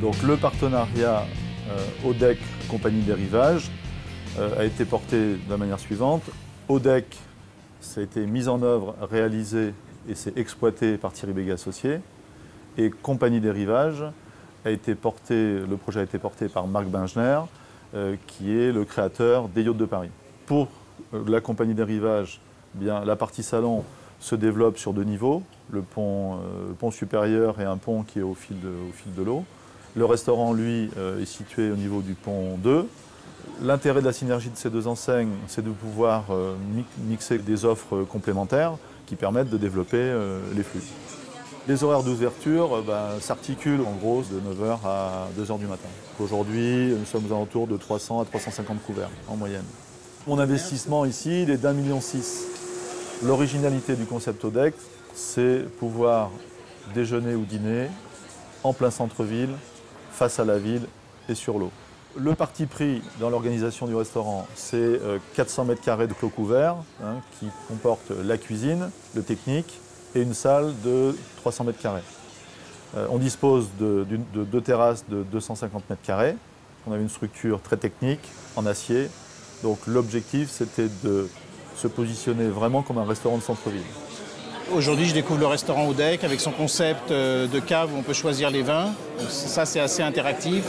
Donc le partenariat ODEC Compagnie des Rivages a été porté de la manière suivante. ODEC, ça a été mis en œuvre, réalisé et c'est exploité par Thierry Béguet Associés. Et Compagnie des Rivages, le projet a été porté par Marc Bingener, qui est le créateur des Yachts de Paris. Pour la Compagnie des Rivages, bien, la partie salon se développe sur 2 niveaux, le pont supérieur et un pont qui est au fil de l'eau. Le restaurant, lui, est situé au niveau du pont 2. L'intérêt de la synergie de ces 2 enseignes, c'est de pouvoir mixer des offres complémentaires qui permettent de développer les flux. Les horaires d'ouverture s'articulent en gros de 9h à 2h du matin. Aujourd'hui, nous sommes aux alentours de 300 à 350 couverts en moyenne. Mon investissement ici, il est d'1,6 million. L'originalité du concept ODEC, c'est pouvoir déjeuner ou dîner en plein centre-ville, face à la ville et sur l'eau. Le parti pris dans l'organisation du restaurant, c'est 400 m² de clos couverts qui comporte la cuisine, le technique et une salle de 300 m². On dispose de 2 terrasses de 250 m². On avait une structure très technique en acier. Donc l'objectif, c'était de se positionner vraiment comme un restaurant de centre-ville. Aujourd'hui, je découvre le restaurant ODEC avec son concept de cave où on peut choisir les vins. Donc ça, c'est assez interactif,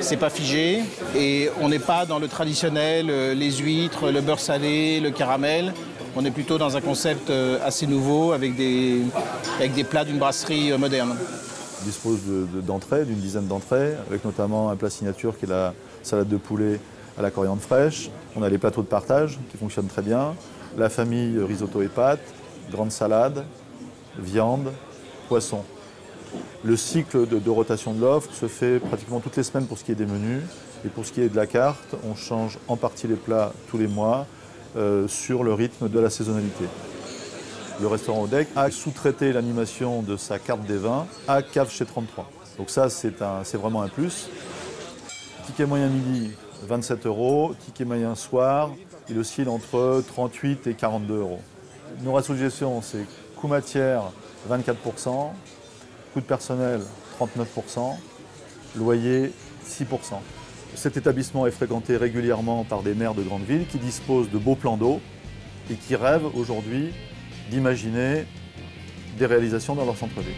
c'est pas figé. Et on n'est pas dans le traditionnel, les huîtres, le beurre salé, le caramel. On est plutôt dans un concept assez nouveau avec des plats d'une brasserie moderne. On dispose d'entrées, d'une dizaine d'entrées, avec notamment un plat signature qui est la salade de poulet à la coriandre fraîche. On a les plateaux de partage qui fonctionnent très bien. La famille risotto et pâtes, grande salade, viande, poisson. Le cycle de rotation de l'offre se fait pratiquement toutes les semaines pour ce qui est des menus. Et pour ce qui est de la carte, on change en partie les plats tous les mois sur le rythme de la saisonnalité. Le restaurant ODEC a sous-traité l'animation de sa carte des vins à Cave chez 33. Donc ça, c'est vraiment un plus. Ticket moyen midi, 27 €. Ticket moyen soir, il oscille entre 38 et 42 €. Nos ratios de gestion, c'est coût matière, 24%, coût de personnel, 39%, loyer, 6%. Cet établissement est fréquenté régulièrement par des maires de grandes villes qui disposent de beaux plans d'eau et qui rêvent aujourd'hui d'imaginer des réalisations dans leur centre-ville.